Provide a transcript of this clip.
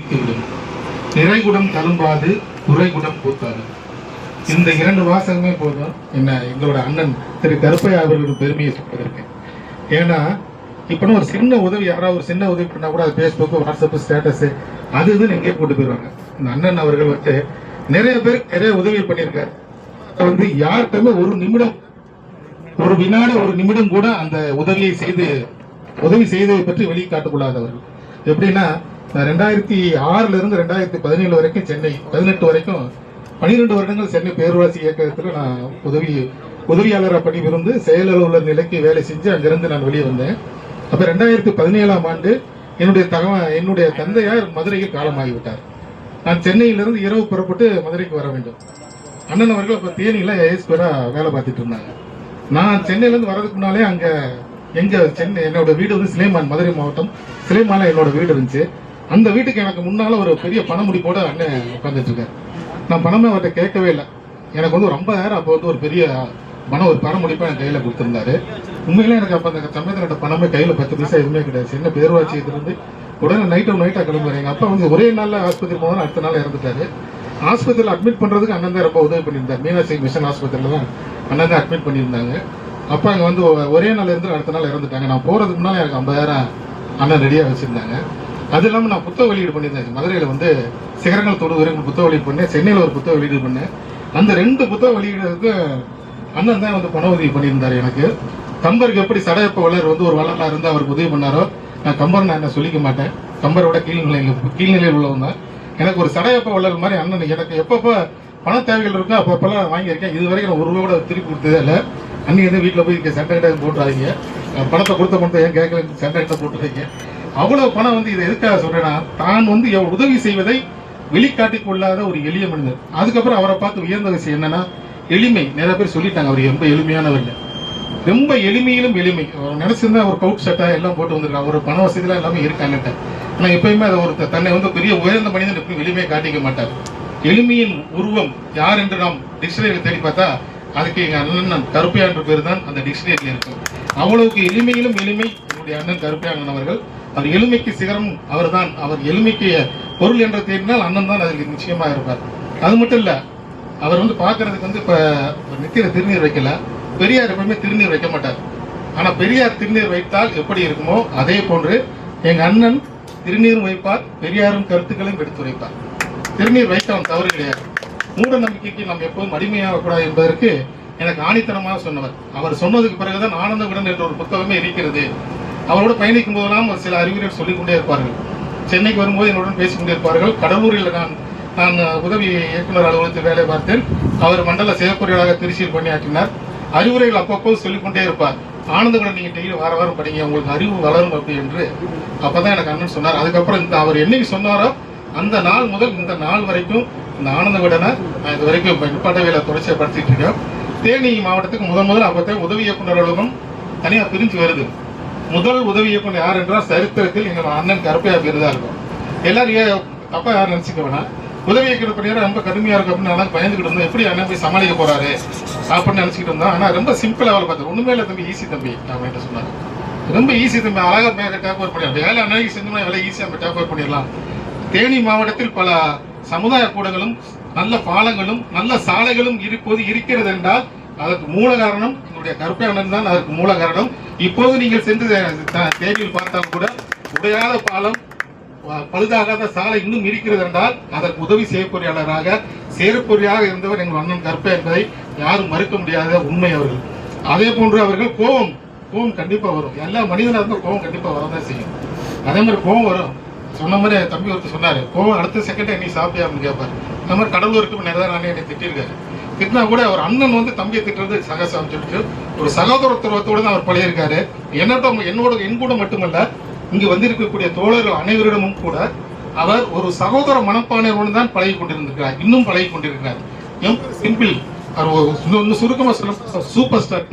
நிறுத்திவிடும். நிறைகுடம் தழும்பாது குறைகுடம் பூத்தாது. இந்த 2 வாசகமே போதும் என்ன எங்களோட அண்ணன் திரு கருப்பையா அவர்களின் பெருமையை சொல்வதற்கு. ஏன்னா இப்போனா ஒரு சின்ன உதவி, யாராவது ஒரு சின்ன உதவி பண்ணால் கூட அது ஃபேஸ்புக்கு, வாட்ஸ்அப்பு, ஸ்டேட்டஸு அது இதுன்னு எங்கேயே போட்டு போயிடுவாங்க. இந்த அண்ணன் அவர்கள் நிறைய பேர் நிறைய உதவி பண்ணியிருக்காரு. அதை யார்கிட்டமே ஒரு நிமிடம், ஒரு வினாடி, ஒரு நிமிடம் கூட அந்த உதவி செய்ததை பற்றி வெளியே காட்டக்கூடாதவர்கள். எப்படின்னா 2006 இருந்து 2017 வரைக்கும் சென்னை 18 வரைக்கும் 12 வருடங்கள் சென்னை பேரூராட்சி இயக்கத்தில் நான் உதவியாளராக பணிபுரிந்து செயல் அலுவலர் நிலைக்கு வேலை செஞ்சு அங்கிருந்து நான் வெளியே வந்தேன். அப்போ 2017ஆம் ஆண்டு என்னுடைய தந்தையார் மதுரையில் காலமாகிவிட்டார். நான் சென்னையிலிருந்து இரவு புறப்பட்டு மதுரைக்கு வர வேண்டும். அண்ணன் அவர்கள் அப்போ தேனியில் ஏஎஸ்பியராக வேலை பார்த்துட்டு இருந்தாங்க. நான் சென்னையிலேருந்து வர்றதுக்கு முன்னாலே அங்கே என்னோட வீடு சிலைமான், மதுரை மாவட்டம் சிலைமானில் என்னோட வீடு இருந்துச்சு. அந்த வீட்டுக்கு எனக்கு முன்னால் ஒரு பெரிய பணமுடிப்போட அண்ணன் உட்காந்துட்டு இருக்காரு. நான் பணமே அவர்கிட்ட கேட்கவே இல்லை. எனக்கு ஒரு 50,000 அப்போ ஒரு பெரிய பணம், ஒரு பணமுடிப்பை என் கையில் கொடுத்துருந்தாரு. உண்மையிலே எனக்கு அப்போ அந்த சமயத்தில் பணமே கையில் 10 பைசா எதுவுமே கிடையாது. சின்ன பேரூராட்சியிலிருந்து உடனே நைட்டாக கிளம்புறேன். எங்கள் அப்பா ஒரே நாளில் ஆஸ்பத்திரி போனாலும் அடுத்த நாள் இறந்துட்டாரு. ஆஸ்பத்திரியில் அட்மிட் பண்ணுறதுக்கு அண்ணன் தான் ரொம்ப உதவி பண்ணியிருந்தார். மீனாட்சி மிஷன் ஆஸ்பத்திரியில் தான் அண்ணன் தான் அட்மிட் பண்ணியிருந்தாங்க. அப்போ அங்கே ஒரே நாள் இருந்து அடுத்த நாள் இறந்துட்டாங்க. நான் போகிறதுக்கு முன்னால் எனக்கு 50,000 அண்ணன் ரெடியாக வச்சுருந்தாங்க. அது இல்லாமல் நான் புத்தக வெளியீடு பண்ணியிருந்தேன். மதுரையில் சிகரங்கள் தொடு வரைக்கும் புத்தக வெளியீடு பண்ணேன். சென்னையில் ஒரு புத்தக வெளியீடு பண்ணேன். அந்த 2 புத்தக வெளியீடுக்கு அண்ணன் தான் பண உதவி பண்ணியிருந்தார். எனக்கு கம்பருக்கு எப்படி சடையப்ப வளர் ஒரு வள்ளலாக இருந்து அவருக்கு உதவி பண்ணாரோ, நான் கம்பர் நான் என்ன சொல்லிக்க மாட்டேன். கம்பரோட கீழ்நிலையில் உள்ளவங்க தான். எனக்கு ஒரு சடையப்ப வள்ளல் மாதிரி அண்ணன் எனக்கு எப்பப்போ பண தேவைகள் இருக்கோ அப்பப்பெல்லாம் வாங்கியிருக்கேன். இது வரைக்கும் நான் 1 ரூபா கூட திருப்பி கொடுத்ததே இல்லை. அன்னைக்கு வீட்டில் போய் சண்டை கிட்ட போட்டுறாங்க, பணத்தை கொடுத்த பணத்தை ஏன் கேட்கல, சண்டை கிட்ட போட்டுறீங்க. அவ்வளோ பணம் இதை எதுக்காக சொல்றேன்னா, தான் உதவி செய்வதை வெளிக்காட்டிக் கொள்ளாத ஒரு எளிய மனிதர். அதுக்கப்புறம் அவரை பார்த்து உயர்ந்த விஷயம் என்னன்னா எளிமை. நிறைய பேர் சொல்லிட்டாங்க அவர் ரொம்ப எளிமையானவர், ரொம்ப எளிமையிலும் எளிமை. நினைச்சிருந்தா ஒரு கவுட் சட்டா எல்லாம் போட்டு வந்திருக்காங்க, ஒரு பண வசதிலாம் எல்லாமே இருக்காங்கட்ட. ஆனால் எப்பயுமே அதை தன்னை பெரிய உயர்ந்த மனிதன் எப்படி எளிமையை காட்டிக்க மாட்டார். எளிமையின் உருவம் யார் என்று நாம் டிக்ஷனரியில் தேடி பார்த்தா அதுக்கு எங்க அண்ணன் கருப்பையா என்ற பேர் தான் அந்த டிக்ஷனரியில் இருக்கும். அவ்வளவுக்கு எளிமையிலும் எளிமை என்னுடைய அண்ணன் கருப்பையா அவர்கள். அவர் எளிமைக்கு சிகரம் அவர் தான். அவர் எளிமைக்கு பொருள் என்று தேடினால் அண்ணன் தான் அதுக்கு நிச்சயமா இருப்பார். அது மட்டும் இல்ல, அவர் பாக்குறதுக்கு இப்ப நித்திர திருநீர் வைக்கல. பெரியார் எப்பவுமே திருநீர் வைக்க மாட்டார். ஆனா பெரியார் திருநீர் வைத்தால் எப்படி இருக்குமோ அதே போன்று எங்க அண்ணன் திருநீரும் வைப்பார், பெரியாரும் கருத்துக்களையும் எடுத்துரைப்பார். திருநீர் வைத்தவன் தவறு கிடையாது. மூட நம்பிக்கைக்கு நாம் எப்போதும் அடிமையாக கூடாது என்பதற்கு எனக்கு ஆணித்தனமாக சொன்னவர். அவர் சொன்னதுக்கு பிறகுதான் ஆனந்த விடன் என்ற ஒரு புத்தகமே இருக்கிறது. அவரோடு பயணிக்கும் போதெல்லாம் ஒரு சில அறிவுரைகள் சொல்லிக்கொண்டே இருப்பார்கள். சென்னைக்கு வரும்போது என்னுடன் பேசிக்கொண்டே இருப்பார்கள். கடலூரில் நான் உதவி இயக்குநர் அலுவலகத்தில் வேலை பார்த்தேன். அவர் மண்டல செயற்பொறியாளராக திருச்சியில் பணியாற்றினார். அறிவுரைகள் அப்பப்போது சொல்லிக்கொண்டே இருப்பார். ஆனந்த விடன் நீங்கள் டெய்லி வாரம் படிங்க, உங்களுக்கு அறிவு வளரும் அப்படி என்று அப்பதான் எனக்கு அண்ணன் சொன்னார். அதுக்கப்புறம் அவர் என்னைக்கு சொன்னாரோ அந்த நாள் முதல் இந்த நாள் வரைக்கும் இந்த ஆனந்த விடனை நான் இது வரைக்கும் நிப்பாட்டவையில் தொடர்ச்சியாக படிச்சுட்டு இருக்கேன். தேனி மாவட்டத்துக்கு முதல் அப்போதான் உதவி இயக்குநர் அலுவலகம் தனியாக பிரிஞ்சு வருது. முதல் உதவி இயக்குனர் யார் என்றால் சரித்திரத்தில் எங்கள் அண்ணன் கருப்பையா பேர் தான் இருக்கும். எல்லாரும் தப்பா யாரும் நினைச்சுக்க வேணாம். உதவி இயக்குனர் பணியார ரொம்ப கடுமையா இருக்கும் அப்படின்னு பயந்துகிட்டு இருந்தோம். எப்படி அண்ணன் போய் சமாளிக்க போறாரு அப்படின்னு நினைச்சுக்கிட்டு இருந்தோம். ஆனா ரொம்ப சிம்பிளா வேலை பார்த்தேன். ஒண்ணுமே இல்லை தம்பி, ஈஸி தம்பி அப்படின்னு சொன்னாங்க. ரொம்ப ஈஸி தம்பி, அழகா டேக் ஓவர் பண்ணிடலாம். வேலை அன்னைக்கு செஞ்சோம்னா வேலை ஈஸியாக டேக் ஓவர் பண்ணிடலாம். தேனி மாவட்டத்தில் பல சமுதாய கூடங்களும் நல்ல பாலங்களும் நல்ல சாலைகளும் இப்போது இருக்கிறது என்றால் அதற்கு மூல காரணம் என்னுடைய கருப்பையா அண்ணன் தான். அதற்கு மூல காரணம் இப்போது நீங்கள் சென்று தேனியில் பார்த்தால் கூட உடையாத பாலம், பழுதாகாத சாலை இன்னும் இருக்கிறது என்றால் அதற்கு உதவி செயற்பொறியாளராக செயற்பொறியாக இருந்தவர் எங்கள் அண்ணன் கருப்பையா என்பதை யாரும் மறுக்க முடியாத உண்மை அவர்கள். அதே போன்று அவர்கள் கோபம் கண்டிப்பா வரும். எல்லா மனிதனாக இருந்தால் கோபம் கண்டிப்பா வரதான் செய்யும். அதே மாதிரி கோபம் வரும். சொன்ன மாதிரி தம்பி ஒருத்தர் சொன்னாரு, கோவம் அடுத்த செகண்ட் என்னை சாப்பிட்டியா அப்படின்னு கேட்பாரு. அந்த மாதிரி கடலூருக்கு நிறைய அண்ணன் என்னை திட்டிருக்காரு. திட்டினா கூட அவர் அண்ணன் தம்பியை திட்டுறது சகசம் சொல்லிட்டு ஒரு சகோதரத்துவத்தோடு தான் அவர் பழகிருக்காரு. என் கூட மட்டுமல்ல, இங்கு வந்திருக்கக்கூடிய தோழர்கள் அனைவரிடமும் கூட அவர் ஒரு சகோதர மனப்பானையோடு தான் பழகி கொண்டிருந்திருக்கிறார், இன்னும் பழகி கொண்டிருக்கிறார். சிம்பிள். அவர் சுருக்கமாக சொல்ல சூப்பர் ஸ்டார்.